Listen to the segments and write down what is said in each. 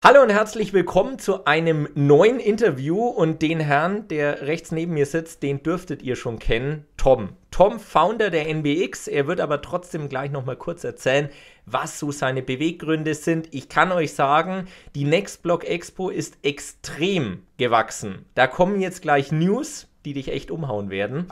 Hallo und herzlich willkommen zu einem neuen Interview und den Herrn, der rechts neben mir sitzt, den dürftet ihr schon kennen, Tom. Tom, Founder der NBX, er wird aber trotzdem gleich nochmal kurz erzählen, was so seine Beweggründe sind. Ich kann euch sagen, die Next Block Expo ist extrem gewachsen. Da kommen jetzt gleich News, die dich echt umhauen werden.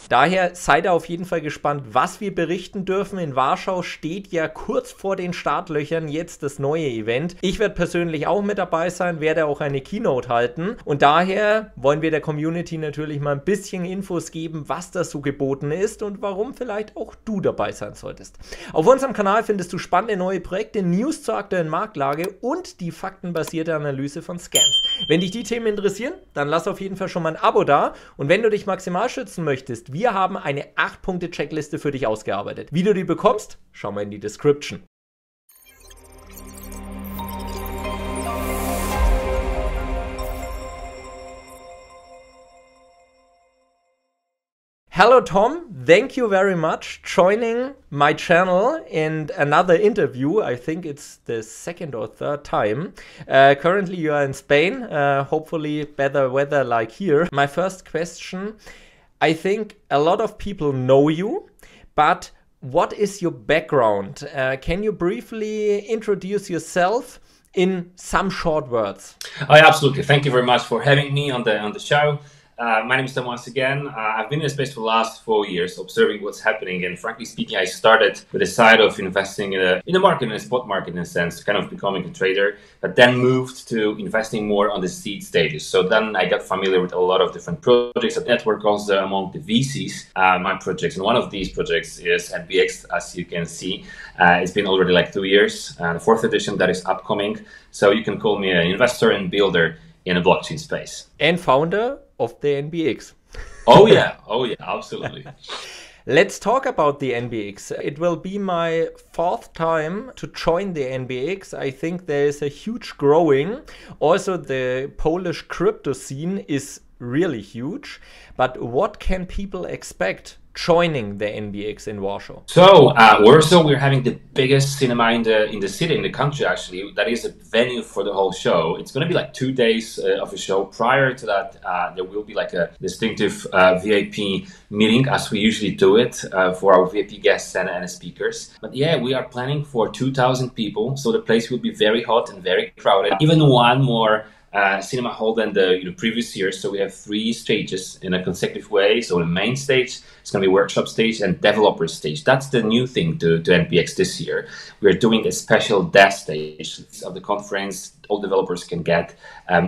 Daher seid ihr auf jeden Fall gespannt, was wir berichten dürfen. In Warschau steht ja kurz vor den Startlöchern jetzt das neue Event. Ich werde persönlich auch mit dabei sein, werde auch eine Keynote halten. Und daher wollen wir der Community natürlich mal ein bisschen Infos geben, was da so geboten ist und warum vielleicht auch du dabei sein solltest. Auf unserem Kanal findest du spannende neue Projekte, News zur aktuellen Marktlage und die faktenbasierte Analyse von Scams. Wenn dich die Themen interessieren, dann lass auf jeden Fall schon mal ein Abo da. Und wenn du dich maximal schützen möchtest, wir haben eine 8-Punkte-Checkliste für dich ausgearbeitet. Wie du die bekommst, schau mal in die Description. Hello Tom, thank you very much joining my channel and another interview. I think it's the second or third time. Currently you are in Spain, hopefully better weather like here. My first question, I think a lot of people know you, but what is your background? Can you briefly introduce yourself in some short words? Oh, yeah, absolutely. Thank you very much for having me on the show. My name is Tom once again. I've been in the space for the last 4 years, observing what's happening. And frankly speaking, I started with the side of investing in the market, in a spot market in a sense, kind of becoming a trader, but then moved to investing more on the seed stages. So then I got familiar with a lot of different projects. That network also among the VCs, my projects. And one of these projects is NBX, as you can see. It's been already like 2 years. The fourth edition that is upcoming. So you can call me an investor and builder in a blockchain space. And founder of the NBX. Oh yeah, absolutely. Let's talk about the NBX. It will be my 4th time to join the NBX. I think there is a huge growing. Also, the Polish crypto scene is really huge. But what can people expect joining the NBX in Warschau? So Warsaw, we're having the biggest cinema in the city, in the country actually. That is a venue for the whole show. It's going to be like 2 days of a show. Prior to that, there will be like a distinctive VIP meeting, as we usually do it for our VIP guests and speakers. But yeah, we are planning for 2,000 people, so the place will be very hot and very crowded. Even one more cinema hall than the previous year. So we have 3 stages in a consecutive way. So the main stage, it's going to be workshop stage and developer stage. That's the new thing to NPX this year. We're doing a special dev stage of the conference. All developers can get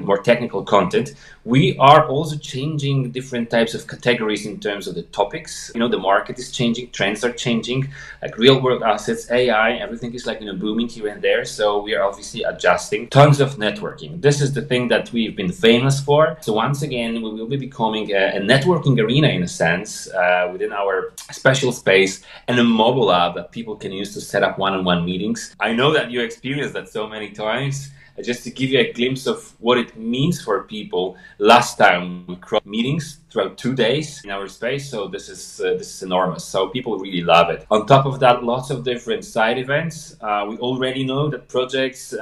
more technical content. We are also changing different types of categories in terms of the topics. You know, the market is changing, trends are changing, like real world assets, AI, everything is like, booming here and there. So we are obviously adjusting. Tons of networking. This is the thing that we've been famous for. So once again, we will be becoming a networking arena in a sense within our special space and a mobile app that people can use to set up one-on-one meetings. I know that you experienced that so many times. Just to give you a glimpse of what it means for people, last time we crossed meetings throughout 2 days in our space, so this is enormous. So people really love it. On top of that, lots of different side events. We already know that projects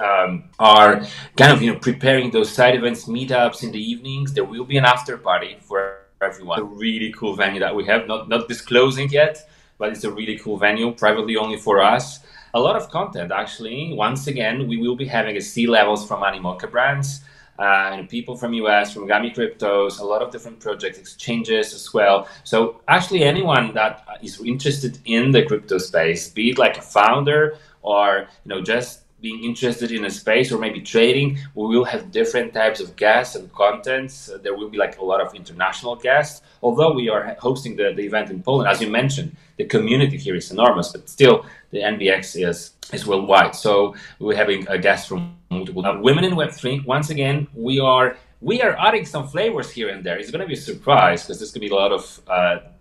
are kind of preparing those side events, meetups in the evenings. There will be an after party for everyone. A really cool venue that we have, not disclosing yet, but it's a really cool venue, privately only for us. A lot of content, actually. Once again, we will be having a C-levels from Animoca brands, and people from US, from Gami Cryptos, a lot of different project exchanges as well. So actually anyone that is interested in the crypto space, be it like a founder or just being interested in a space or maybe trading, we will have different types of guests and contents. There will be like a lot of international guests. Although we are hosting the event in Poland, as you mentioned, the community here is enormous, but still the NBX is worldwide. So we're having a guest from multiple women in Web3. Once again, we are adding some flavors here and there. It's going to be a surprise because there's going to be a lot of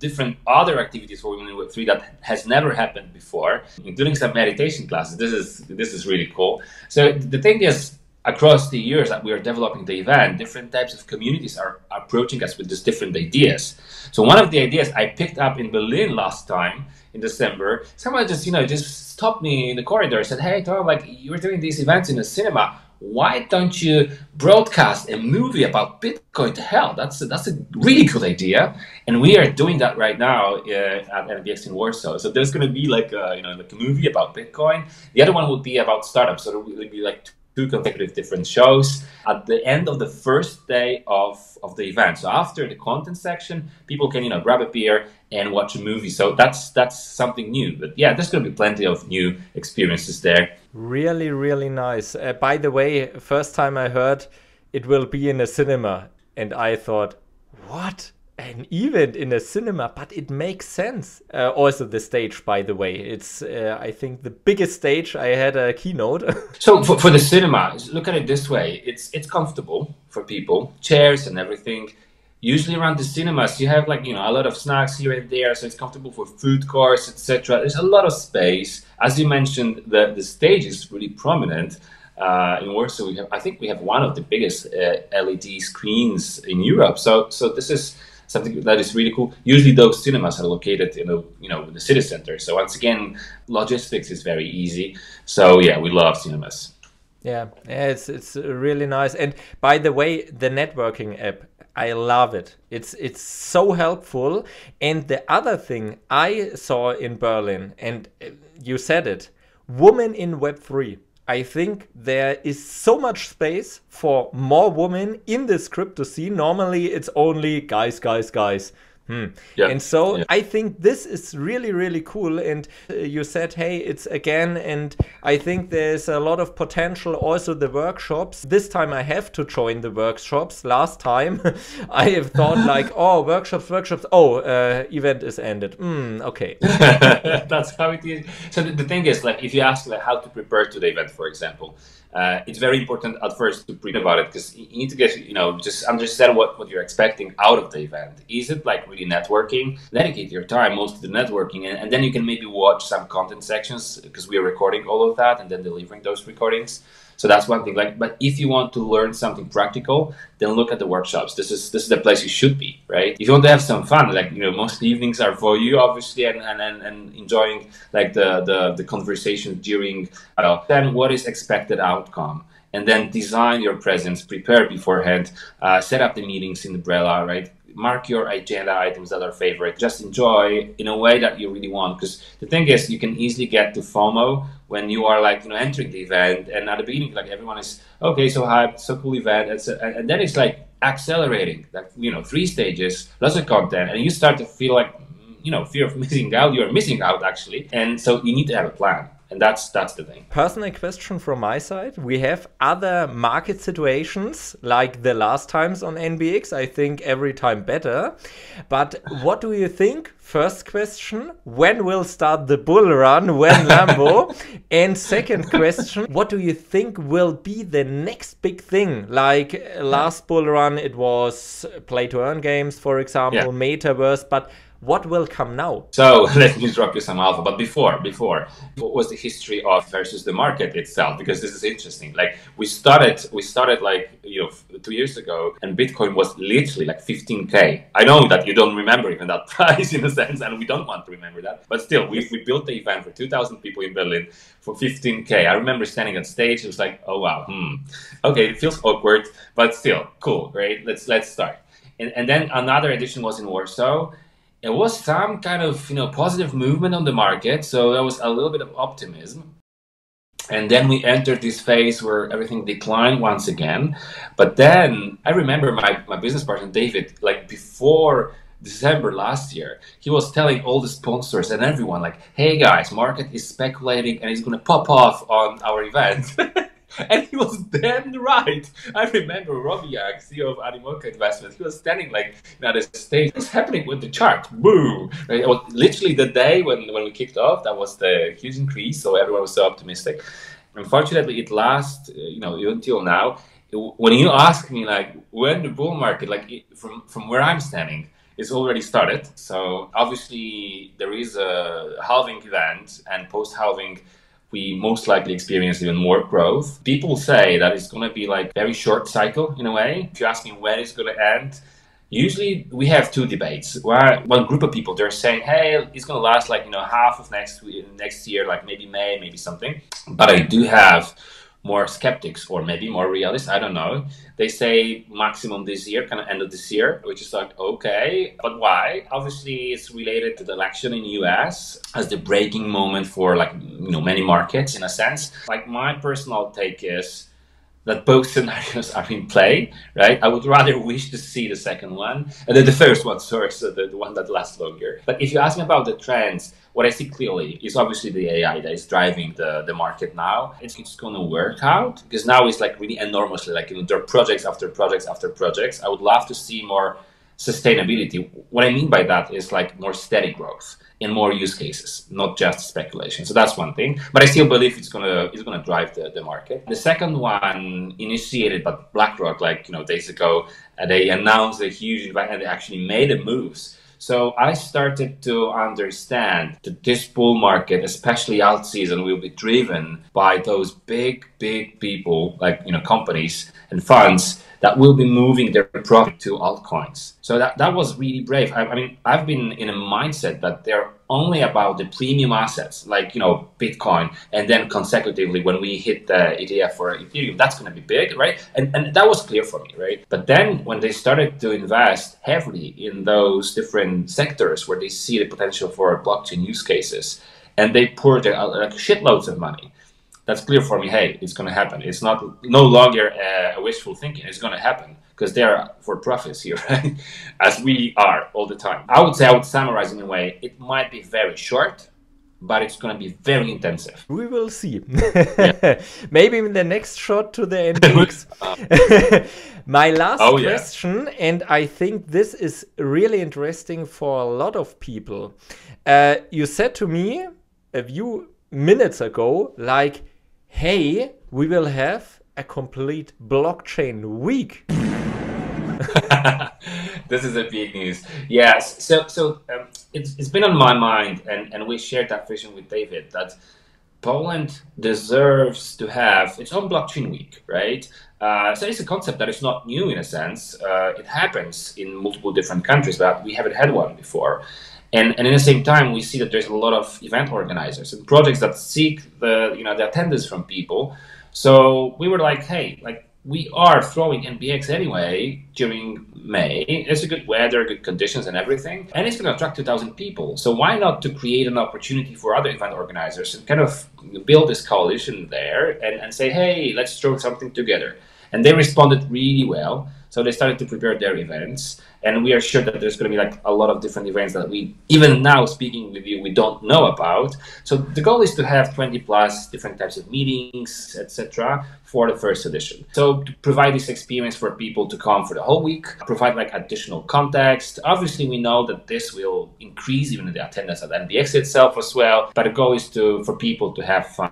different other activities for women in Web3 that has never happened before, including some meditation classes. This is really cool. So the thing is, across the years that we are developing the event, different types of communities are approaching us with these different ideas. So one of the ideas I picked up in Berlin last time in December, someone just stopped me in the corridor and said, "Hey Tom, like, you're doing these events in a cinema. why don't you broadcast a movie about Bitcoin to hell? That's a really good idea. And we are doing that right now at NBX in Warsaw. So there's going to be like a movie about Bitcoin. The other one would be about startups. So there will be like two consecutive different shows at the end of the first day of the event. So after the content section, people can grab a beer and watch a movie. So that's something new. But yeah, there's going to be plenty of new experiences there. Really, really nice. By the way, first time I heard it will be in a cinema, and I thought, what? An event in a cinema? But it makes sense. Also the stage, by the way, it's I think the biggest stage. I had a keynote. So for the cinema, look at it this way: it's comfortable for people, chairs and everything. Usually around the cinemas, you have like a lot of snacks here and there, so it's comfortable for food courts, etc. There's a lot of space. As you mentioned, the stage is really prominent. In Warsaw, I think we have one of the biggest LED screens in Europe. So this is something that is really cool. Usually those cinemas are located in the city center. So once again, logistics is very easy. So yeah, we love cinemas. Yeah, it's really nice. And by the way, the networking app, I love it. It's so helpful. And the other thing I saw in Berlin, and you said it, women in Web3. I think there is so much space for more women in this crypto scene. Normally, it's only guys. Yeah, and so I think this is really, really cool. And you said, hey, it's again, and I think there's a lot of potential. Also the workshops. This time I have to join the workshops. Last time I have thought like, oh, workshops. Oh, event is ended. Okay. That's how it is. So the thing is, like, if you ask like how to prepare to the event, for example, it's very important at first to read about it, because you need to get, just understand what you're expecting out of the event. Is it like really networking? Dedicate your time most to the networking, and then you can maybe watch some content sections, because we are recording all of that and then delivering those recordings. So that's one thing. Like, but if you want to learn something practical, then look at the workshops. This is the place you should be, right? If you want to have some fun, like most evenings are for you, obviously, and enjoying like the conversation during. Then what is expected outcome, and then design your presence, prepare beforehand, set up the meetings in Umbrella, right? Mark your agenda items that are favorite. Just enjoy in a way that you really want. Because the thing is, you can easily get to FOMO when you are like entering the event, and at the beginning, like everyone is okay, so hyped, so cool event, and then it's like accelerating, like 3 stages, lots of content, and you start to feel like fear of missing out. You're missing out actually, and so you need to have a plan. And that's the thing. Personal question from my side. We have other market situations like the last times on NBX. I think every time better. But what do you think? First question, when will start the bull run? When Lambo? And second question, what do you think will be the next big thing? Like last bull run, it was play to earn games, for example, metaverse. But what will come now? So let me drop you some alpha. But before, what was the history of versus the market itself? Because this is interesting. Like we started like 2 years ago, and Bitcoin was literally like 15K. I know that you don't remember even that price in a sense, and we don't want to remember that. But still, we built the event for 2,000 people in Berlin for 15K. I remember standing on stage. It was like, oh wow, okay, it feels awkward, but still cool, right? Let's start. And then another edition was in Warsaw. It was some kind of positive movement on the market, so there was a little bit of optimism. And then we entered this phase where everything declined once again. But then I remember my business partner David, like before December last year, he was telling all the sponsors and everyone like, hey guys, market is speculating and it's going to pop off on our event. And he was damn right. I remember Robiak, CEO of Animoca Investments, he was standing like at a stage. What's happening with the chart? Boom! Right? It was literally the day when we kicked off. That was the huge increase. So everyone was so optimistic. Unfortunately, it lasts, until now. When you ask me like when the bull market, like from where I'm standing, it's already started. So obviously there is a halving event, and post-halving, we most likely experience even more growth. People say that it's going to be like very short cycle in a way. If you ask me when it's going to end, usually we have 2 debates. One group of people, they're saying, hey, it's going to last like half of next year, like maybe May, maybe something. But I do have more skeptics or maybe more realists, I don't know. They say maximum this year, kind of end of this year, which is like, okay, but why? Obviously, it's related to the election in the US as the breaking moment for like, many markets in a sense. Like my personal take is that both scenarios are in play, right? I would rather wish to see the second one, and then the first one, sorry, so the one that lasts longer. But if you ask me about the trends, what I see clearly is obviously the AI that is driving the market now. It's going to work out because now it's like really enormously, like, there are projects after projects after projects. I would love to see more sustainability. What I mean by that is like more steady growth in more use cases, not just speculation. So that's one thing. But I still believe it's gonna drive the market. The second one, initiated by BlackRock, like days ago, they announced a huge investment and they actually made the moves. So I started to understand that this bull market, especially alt season, will be driven by those big people, like companies and funds that will be moving their profit to altcoins. So that was really brave. I mean, I've been in a mindset that they're only about the premium assets, like Bitcoin, and then consecutively when we hit the ETF for Ethereum, that's going to be big, right? And that was clear for me, right? But then when they started to invest heavily in those different sectors where they see the potential for blockchain use cases, and they poured like shitloads of money, that's clear for me. Hey, it's going to happen. It's no longer a wishful thinking. It's going to happen because they're for profits here, right? As we are all the time. I would summarize in a way, it might be very short, but it's going to be very intensive. We will see. Yeah. Maybe in the next shot to the NBX. My last question, and I think this is really interesting for a lot of people. You said to me a few minutes ago, like, hey, we will have a complete blockchain week. This is a big news. Yes. So it's been on my mind, and we shared that vision with David that Poland deserves to have its own blockchain week, right? So it's a concept that is not new in a sense. It happens in multiple different countries, but we haven't had one before. And in the same time, we see that there's a lot of event organizers and projects that seek the attendance from people. So we were like, hey, like we are throwing NBX anyway during May. It's a good weather, good conditions and everything. And it's going to attract 2,000 people. So why not to create an opportunity for other event organizers and kind of build this coalition there and say, hey, let's throw something together. And they responded really well. So they started to prepare their events. And we are sure that there's going to be like a lot of different events that we, even now speaking with you, we don't know about. So the goal is to have 20 plus different types of meetings, etc. for the first edition. So to provide this experience for people to come for the whole week, provide like additional context. Obviously, we know that this will increase even the attendance at NBX itself as well. But the goal is for people to have fun.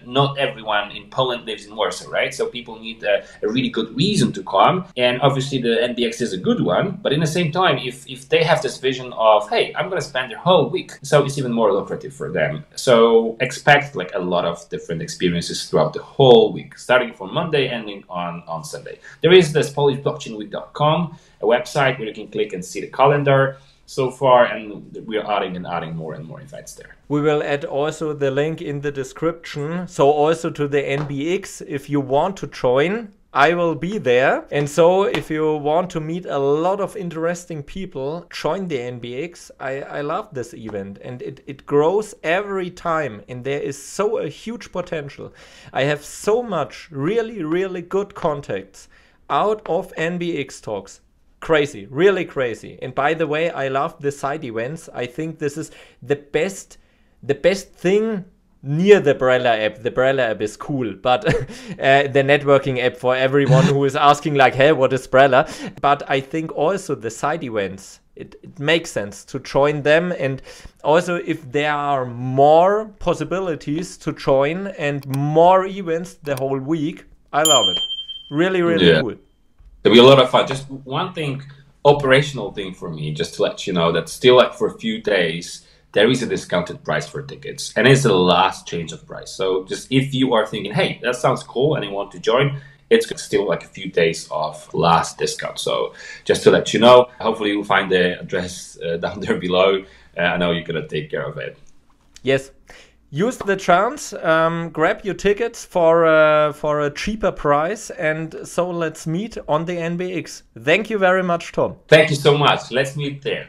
Not everyone in Poland lives in Warsaw, right? So people need a really good reason to come. And obviously the NBX is a good one. But in the same time, if they have this vision of, hey, I'm going to spend the whole week, so it's even more lucrative for them. So expect like a lot of different experiences throughout the whole week, starting from Monday, ending on Sunday. There is this PolishBlockchainWeek.com, a website where you can click and see the calendar so far, and we are adding more and more events there. We will add also the link in the description. So also to the NBX, if you want to join, I will be there. And so if you want to meet a lot of interesting people, join the NBX. I love this event and it grows every time and there is so a huge potential. I have so much really good contacts out of NBX talks. Crazy, really crazy. And by the way, I love the side events. I think this is the best thing near the Brella app. The Brella app is cool, but the networking app for everyone who is asking like, hey, what is Brella? But I think also the side events, it makes sense to join them. And also if there are more possibilities to join and more events the whole week, I love it. Really cool. It'll be a lot of fun. Just one thing, operational thing for me, just to let you know that still like for a few days, there is a discounted price for tickets and it's the last change of price. So just if you are thinking, hey, that sounds cool and you want to join, it's still like a few days of last discount. So just to let you know, hopefully you'll find the address down there below. I know you're going to take care of it. Yes. Use the chance, grab your tickets for a cheaper price, and so let's meet on the NBX. Thank you very much, Tom. Thank you so much. Let's meet there.